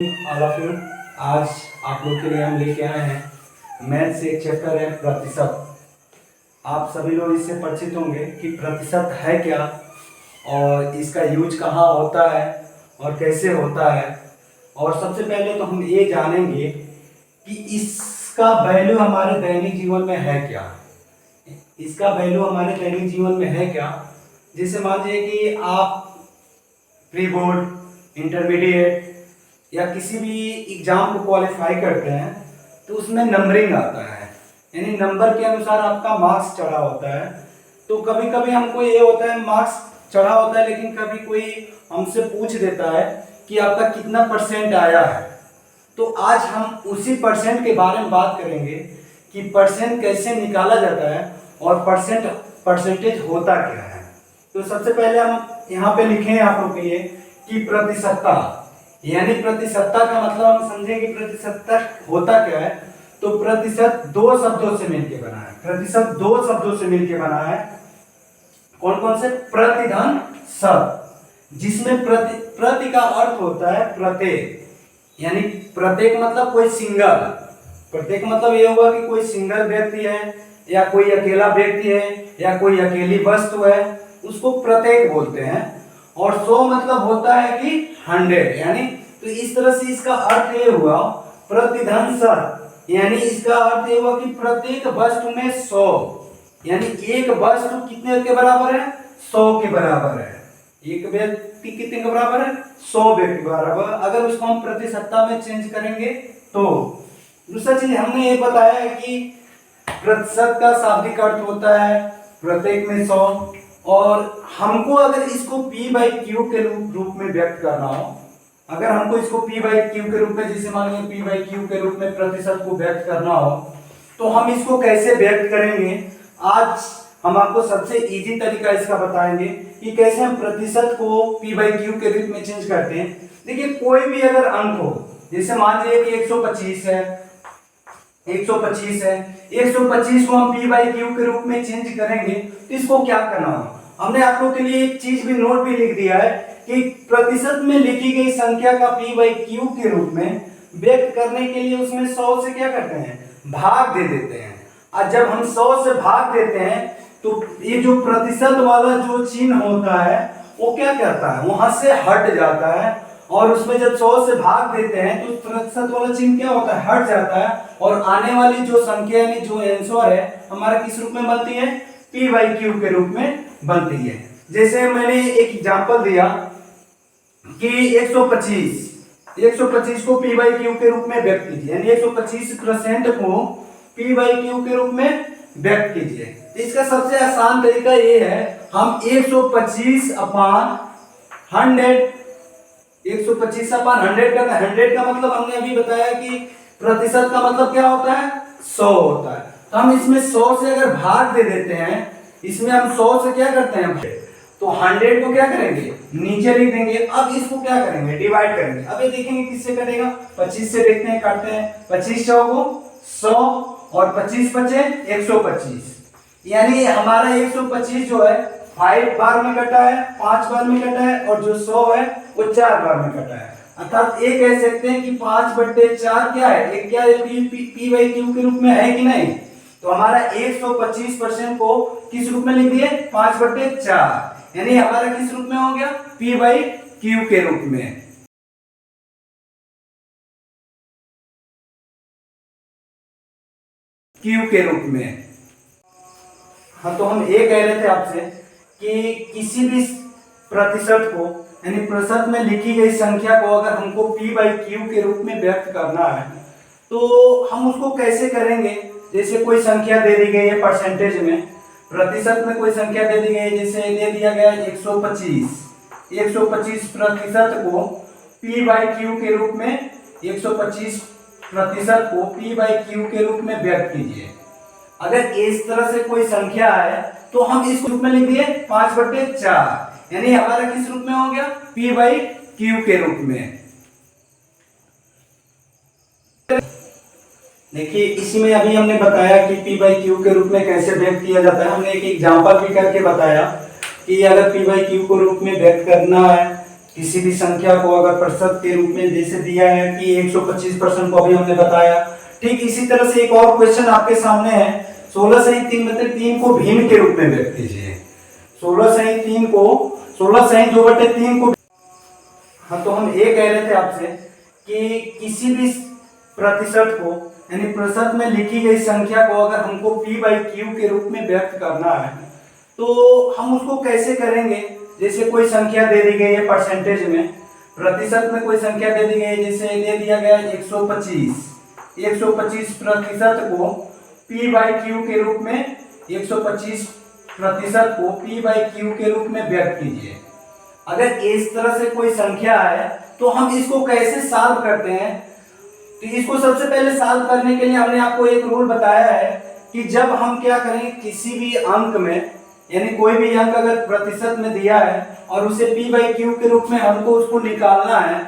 All of you. आज आप लोग के लिए हम लेके आए हैं मैथ से एक चैप्टर है प्रतिशत। आप सभी लोग इससे परिचित होंगे कि प्रतिशत है क्या और इसका यूज कहाँ होता है और कैसे होता है। और सबसे पहले तो हम ये जानेंगे कि इसका वैल्यू हमारे दैनिक जीवन में है क्या। इसका वैल्यू हमारे दैनिक जीवन में है क्या। जैसे मान लीजिए कि आप प्री बोर्ड, इंटरमीडिएट या किसी भी एग्जाम को क्वालिफाई करते हैं तो उसमें नंबरिंग आता है, यानी नंबर के अनुसार आपका मार्क्स चढ़ा होता है। तो कभी कभी हमको ये होता है मार्क्स चढ़ा होता है, लेकिन कभी कोई हमसे पूछ देता है कि आपका कितना परसेंट आया है। तो आज हम उसी परसेंट के बारे में बात करेंगे कि परसेंट कैसे निकाला जाता है और परसेंटेज होता क्या है। तो सबसे पहले हम यहाँ पे लिखें आप लोग के लिए कि प्रतिशतता, यानी प्रतिशतता का मतलब हम समझेंगे प्रतिशतता होता क्या है। तो प्रतिशत दो शब्दों से मिलकर बना है। प्रतिशत दो शब्दों से मिलकर बना है। कौन कौन से? प्रतिधन शब्द, जिसमें प्रति का अर्थ होता है प्रत्येक, यानी प्रत्येक मतलब कोई सिंगल। प्रत्येक मतलब यह हुआ कि कोई सिंगल व्यक्ति है या कोई अकेला व्यक्ति है या कोई अकेली वस्तु है, उसको प्रत्येक बोलते हैं। और 100 मतलब होता है कि 100, यानी तो इस तरह से इसका अर्थ ये हुआ प्रतिधन शब्द, यानी इसका अर्थ ये हुआ कि प्रत्येक वस्तु में 100, यानी एक वस्तु कितने के बराबर है? 100 के बराबर है। एक व्यक्ति कितने के बराबर है? 100 व्यक्ति के बराबर। अगर उसको हम प्रतिशतता में चेंज करेंगे तो दूसरा चीज हमने ये बताया है कि प्रतिशत का शाब्दिक अर्थ होता है प्रत्येक में 100। और हमको अगर इसको P/Q के रूप में व्यक्त करना हो, अगर हमको इसको P/Q के रूप में, जैसे मान लीजिए P/Q के रूप में प्रतिशत को व्यक्त करना हो, तो हम इसको कैसे व्यक्त करेंगे। आज हम आपको सबसे इजी तरीका इसका बताएंगे कि कैसे हम प्रतिशत को P/Q के रूप में चेंज करते हैं। देखिए, कोई भी अगर अंक हो, जैसे मान लीजिए कि 125 है, 125 है, 125 को हम P/Q के रूप में चेंज करेंगे तो इसको क्या करना हो। हमने आप लोग के लिए एक चीज भी नोट भी लिख दिया है कि प्रतिशत में लिखी गई संख्या का P/Q के रूप में व्यक्त करने के लिए उसमें 100 से क्या करते हैं? भाग दे देते हैं। और जब हम 100 से भाग देते हैं तो ये जो प्रतिशत वाला जो चिन्ह होता है वो क्या करता है? वहां से हट जाता है। और उसमें जब 100 से भाग देते हैं तो प्रतिशत वाला चिन्ह क्या होता है? हट जाता है। और आने वाली जो संख्या यानी जो आंसर है हमारा किस रूप में बनती है? P/Q के रूप में बनती है। जैसे मैंने एक एग्जांपल दिया कि 125 को P/Q के रूप में व्यक्त कीजिए, यानी 125% को P/Q के रूप में व्यक्त कीजिए। इसका सबसे आसान तरीका ये है, हम 125/100 करते हैं। 100 का मतलब हमने अभी बताया कि प्रतिशत का मतलब क्या होता है? 100 होता है। तो हम इसमें 100 से अगर भाग दे देते हैं, इसमें हम 100 से क्या करते हैं तो 100 को क्या करेंगे? नीचे लिख देंगे। अब इसको क्या करेंगे? डिवाइड करेंगे। अब ये देखेंगे किससे कटेगा? 25 से देखते हैं, काटते हैं। 25 चौको 100 और 25 बचे 125, यानी हमारा 125 जो है 5 बार में कटा है, 5 बार में कटा है, और जो 100 है वो 4 बार में कटा है। अर्थात ये कह सकते हैं कि 5/4 क्या है? एक क्या P/Q के रूप में है कि नहीं। तो हमारा 125% को किस रूप में लिख दिए? 5/4, यानी हमारा किस रूप में हो गया? P/Q के रूप में। Q के रूप में। हाँ, तो हम ये कह रहे थे आपसे कि किसी भी प्रतिशत को, यानी प्रतिशत में लिखी गई संख्या को अगर हमको P/Q के रूप में व्यक्त करना है तो हम उसको कैसे करेंगे। जैसे कोई संख्या दे दी गई है परसेंटेज में, प्रतिशत में कोई संख्या दे दी गई है, जैसे दे दिया गया 125% को P/Q के रूप में, 125% को P/Q के रूप में व्यक्त कीजिए। अगर इस तरह से कोई संख्या है तो हम इस रूप में लिख दिए 5/4, यानी हमारा किस रूप में हो गया? P/Q के रूप में। देखिए, इसमें अभी हमने बताया कि P/Q के रूप में कैसे व्यक्त किया जाता है। हमने एक एग्जांपल भी करके बताया कि अगर P/Q को रूप में व्यक्त करना है किसी भी संख्या को अगर प्रतिशत के रूप में जैसे दिया है कि 125% को अभी हमने बताया, ठीक इसी तरह से एक और क्वेश्चन आपके सामने है, 16 सही 3 बटे 3 को भिन्न के रूप में व्यक्त कीजिए। 16 सही 3 को 16 सही 2 बटे 3 को, हाँ तो हम ये कह रहे थे आपसे कि किसी भी प्रतिशत को यानी प्रतिशत में लिखी गई संख्या को अगर हमको p/q के रूप में व्यक्त करना है तो हम उसको कैसे करेंगे। जैसे कोई संख्या दे दी गई है परसेंटेज में, प्रतिशत में कोई संख्या दे दी गई है, जैसे दे दिया गया है 125 प्रतिशत को p/q के रूप में, 125 प्रतिशत को p/q के रूप में व्यक्त कीजिए। अगर इस तरह से कोई संख्या है तो हम इसको कैसे सॉल्व करते हैं। तो इसको सबसे पहले सॉल्व करने के लिए हमने आपको एक रूल बताया है कि जब हम क्या करेंगे, किसी भी अंक में यानी कोई भी अंक अगर प्रतिशत में दिया है और उसे p/q के रूप में हमको उसको निकालना है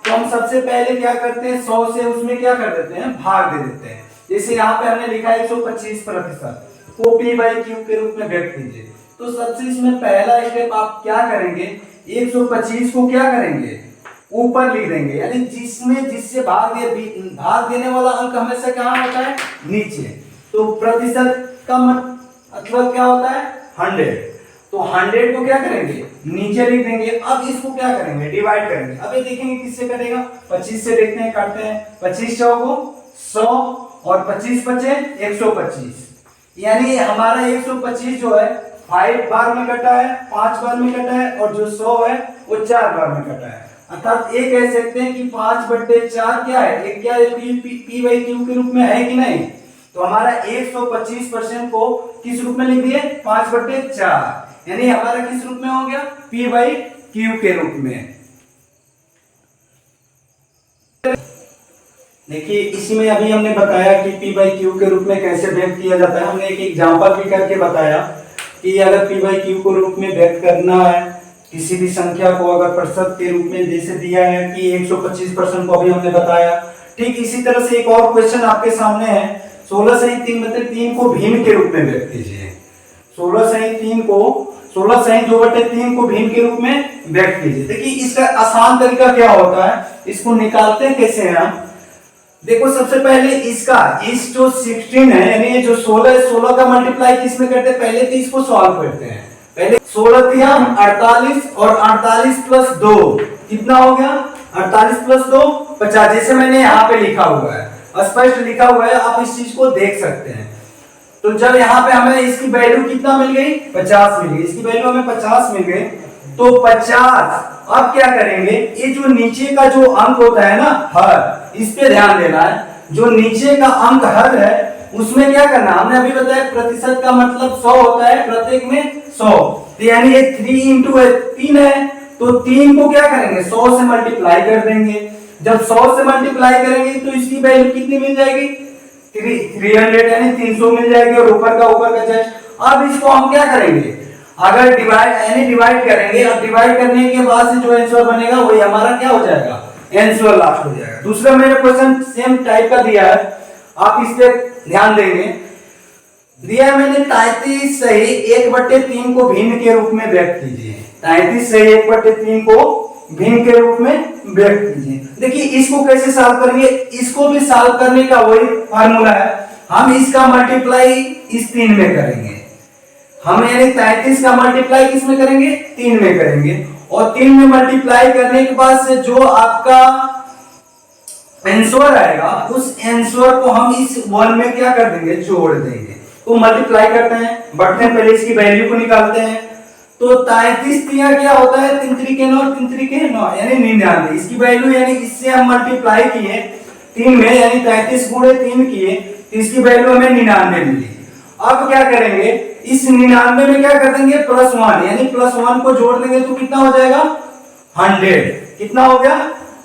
तो हम सबसे पहले क्या करते हैं, 100 से उसमें क्या कर देते हैं, भाग दे देते हैं। जैसे यहाँ पे हमने लिखा है 125 प्रतिशत को p/q के रूप में व्यक्त कीजिए। तो सबसे इसमें पहला स्टेप आप क्या करेंगे, 125 को क्या करेंगे, ऊपर लिख देंगे, यानी जिसमें जिससे भाग देने वाला अंक हमेशा कहाँ होता है, नीचे। तो प्रतिशत का मतलब क्या होता है, 100। तो 100 को क्या करेंगे, नीचे लिख देंगे। अब इसको क्या करेंगे, डिवाइड करेंगे। अब ये देखेंगे किससे कटेगा, 25 से देखते हैं, काटते हैं। 25 को 100 और 25 बचे 125, यानी हमारा 125 जो है 5 बार में कटा है, 5 बार में कटा है, और जो 100 है वो 4 बार में कटा है। अर्थात ये कह सकते हैं कि 5/4 क्या है, एक क्या है, p/q के रूप में है कि नहीं। तो हमारा 125% को किस रूप में लिख दिए, 5/4, यानी हमारा किस रूप में हो गया, p/q के रूप में। देखिए इसी में अभी हमने बताया कि p/q के रूप में कैसे व्यक्त किया जाता है। हमने एक एग्जांपल भी करके बताया कि अगर p/q को रूप में व्यक्त करना है किसी भी संख्या को अगर प्रतिशत के रूप में जैसे दिया है कि 125% को अभी हमने बताया, ठीक इसी तरह से एक और क्वेश्चन आपके सामने है, 16 सही 3 बटे 3 को भिन्न के रूप में व्यक्त कीजिए। 16 सही 2 बटे 3 को भिन्न के रूप में व्यक्त कीजिए। देखिए इसका आसान तरीका क्या होता है, इसको निकालते हैं कैसे हैं हम। देखो सबसे पहले इसका इस जो 16 है यानी जो 16 है, 16 का मल्टीप्लाई किस में करते हैं, पहले तो इसको सॉल्व करते हैं। पहले 16 तिया 48 और 48 प्लस 2 कितना हो गया, 48 प्लस 2 50। जैसे मैंने यहाँ पे लिखा हुआ है, स्पष्ट लिखा हुआ है, आप इस चीज को देख सकते हैं। तो जब यहाँ पे हमें इसकी वैल्यू कितना मिल गई, 50 मिल गई, इसकी वैल्यू हमें 50 मिल गई। तो 50, अब क्या करेंगे, ये जो नीचे का जो अंक होता है ना, हर, इस पे ध्यान देना है। जो नीचे का अंक हर है उसमें क्या करना, हमने अभी बताया प्रतिशत का मतलब 100 होता है, प्रत्येक में 100, तो यानी ये 3 × 3 है, तो 3 को क्या करेंगे, 100 से मल्टीप्लाई कर देंगे। जब 100 से मल्टीप्लाई करेंगे तो इसकी वैल्यू कितनी मिल जाएगी, 300 यानी 300 मिल जाएगी, और ऊपर का जस्ट। अब इसको हम क्या करेंगे, अगर डिवाइड करेंगे, अब डिवाइड करने के बाद से जो आंसर बनेगा वही हमारा क्या हो जाएगा, आंसर लास्ट हो जाएगा। दूसरा मैंने क्वेश्चन सेम टाइप का दिया है, आप इस पे ध्यान देंगे। दिया है मैंने 33 सही 1/3 को भिन्न के रूप में व्यक्त कीजिए। 33 सही 1/3 को भिन्न के रूप में व्यक्त कीजिए। देखिए इसको कैसे सॉल्व करेंगे, इसको भी सॉल्व करने का वही फार्मूला है, हम इसका मल्टीप्लाई इस 3 में करेंगे। हम यानी 33 का मल्टीप्लाई किस में करेंगे, 3 में करेंगे, और 3 में मल्टीप्लाई करने के बाद से जो आपका आंसर आएगा उस आंसर को हम इस 1 में क्या कर देंगे, जोड़ देंगे। तो मल्टीप्लाई करते हैं, बढ़ते हैं, पहले इसकी वैल्यू को निकालते हैं। तो 33 तिया क्या होता है, 3 3 के 9, 3 3 के 9 यानी 99। इसकी वैल्यू यानी इससे हम मल्टीप्लाई किए 3 में, यानी 33 × 3 किए, तो इसकी वैल्यू हमें 99 मिली। अब क्या करेंगे, इस 99 में क्या कर देंगे, +1, यानी +1 को जोड़ देंगे तो कितना हो जाएगा, 100। कितना हो गया,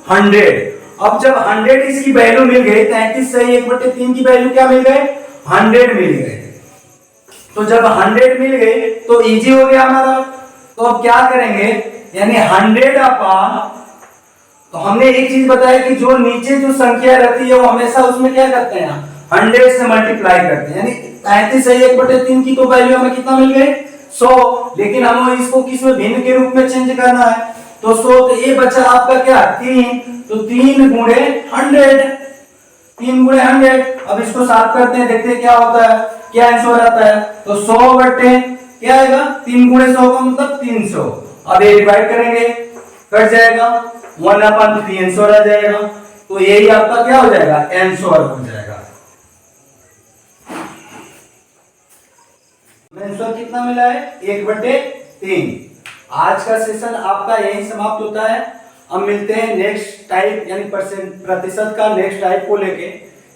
100। अब जब 100 इसकी वैल्यू मिल गई, 33 सही 1/3 की वैल्यू क्या मिल गई, 100 मिल गए। तो जब 100 मिल गए तो इजी हो गया हमारा। तो अब क्या करेंगे, यानी 100/, तो हमने एक चीज बताया कि जो नीचे जो संख्या रहती है वो हमेशा उसमें क्या करते हैं, 100 से मल्टीप्लाई करते हैं। यानी 33 सही 1/3 की तो वैल्यू हमें कितना मिल गई, 100, लेकिन हमें इसको किस में, भिन्न के रूप में चेंज करना है। तो 100, तो ये बचा आपका क्या 3, तो 3 गुणे 100, 3 गुणे 100। अब इसको साफ करते हैं, देखते हैं क्या होता है, क्या आंसर आता है। तो 100 बटे क्या आएगा, 3 गुणे 100 का मतलब 300। अब ये डिवाइड करेंगे, कट जाएगा, 1/3 आंसर आ जाएगा। तो यही आपका क्या हो जाएगा, आंसर हो जाएगा। आंसर कितना मिला है, 1/3। आज का सेशन आपका यही समाप्त होता है। अब मिलते हैं नेक्स्ट टाइप यानी प्रतिशत का नेक्स्ट टाइप को लेके,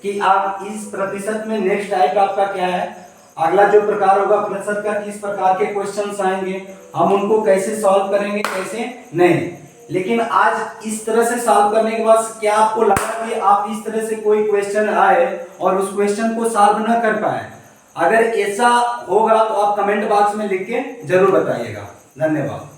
कि आप इस प्रतिशत में नेक्स्ट टाइप आपका क्या है, अगला जो प्रकार होगा प्रतिशत का, किस प्रकार के क्वेश्चंस आएंगे, हम उनको कैसे सॉल्व करेंगे, कैसे नहीं। लेकिन आज इस तरह से सॉल्व करने के बाद क्या आपको लगा कि आप इस तरह से कोई क्वेश्चन आए और उस क्वेश्चन को सॉल्व न कर पाए? अगर ऐसा होगा तो आप कमेंट बॉक्स में लिख के जरूर बताइएगा। धन्यवाद।